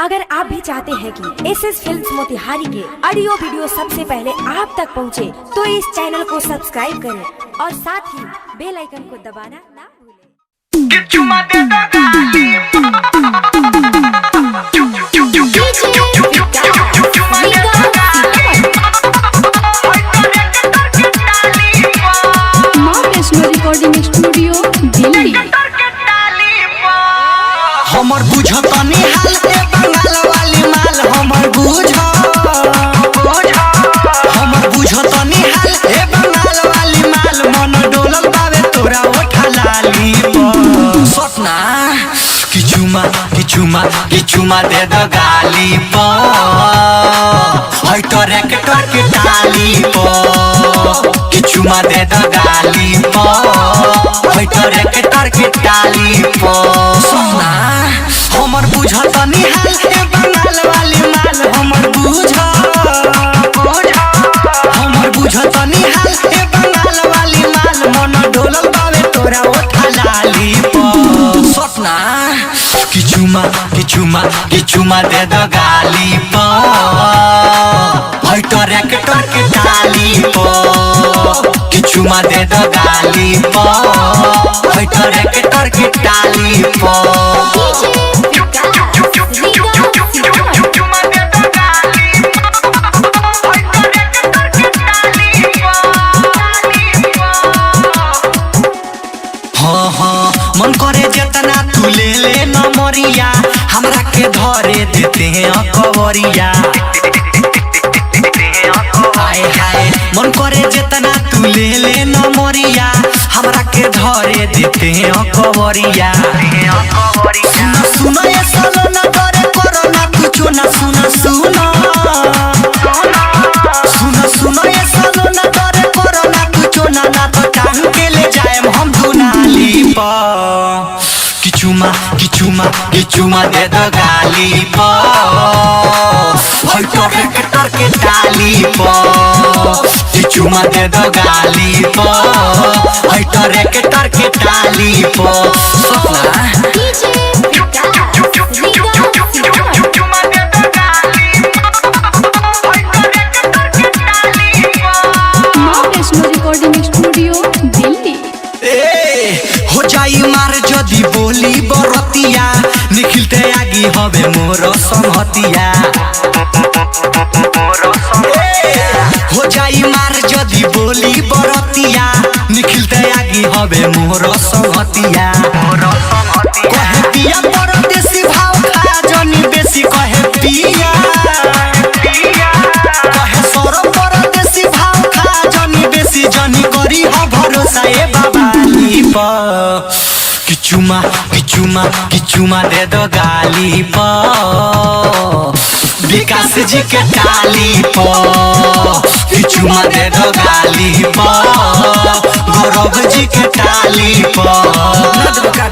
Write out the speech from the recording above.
अगर आप भी चाहते हैं कि एसएस फिल्म्स मोतिहारी के ऑडियो वीडियो सबसे पहले आप तक पहुंचे, तो इस चैनल को सब्सक्राइब करें और साथ ही बेल आइकन को दबाना ना भूलें। माँ वैष्णो रिकॉर्डिंग स्टूडियो दिल्ली। हमर बुझतनी हाल के बंगाल वाली माल हमर बुझतनी हाल के बंगाल वाली माल मन डोलल बावे तोरा ओठा लाली पर सपना किचुमा दे द गाली पर हई तोरे के टाली पर किचुमा दे द गाली पर हई तोरे के टाली पर सपना हमर बुझतनी हाल के बंगाल वाली माल हमर बुझतनी हाल के बंगाल वाली माल मन डोलल बावे तोरा ओठा लाली पर सपना किचुमा दे द गाली पर हई तोरे के टाली पर किचुमा दे द गाली पर हई तोरे के टाली पर मन करे जितना तू ले ले नमरिया हमरा के धरे देते हैं कवरिया हाय हाय मन करे जितना तू ले ले नमरिया हमरा के धरे देते हैं कवरिया सुनो ये सालो ना करे करो ना कुछ ना सुनो ये सालो ना करे करो ना कुछ ना तो टांग के ले जाए हम दुनाली पर किचुमा दे द गाली पर हई तोरे के टाली पर किचुमा दे द गाली पर हई तोरे के टाली पर माँ वैष्णो रिकॉर्डिंग स्टूडियो दिल्ली। हो जाई मार जदी बोली बरतिया निखिलते आगी हवे मोर संहतिया हो जाई मार जदी बोली बरतिया निखिलते आगी हवे मोर संहतिया कहे पिया परदेसी भाव खा जनी बेसी कहे पिया कहे सौरभ परदेसी भाव खा जनी बेसी जनी करी हो भरोसा ए बाबा किचुमा दे दो गाली पर विकास जी के टाली पर किचुमा दे दो गाली पर गौरव जी के टाली पर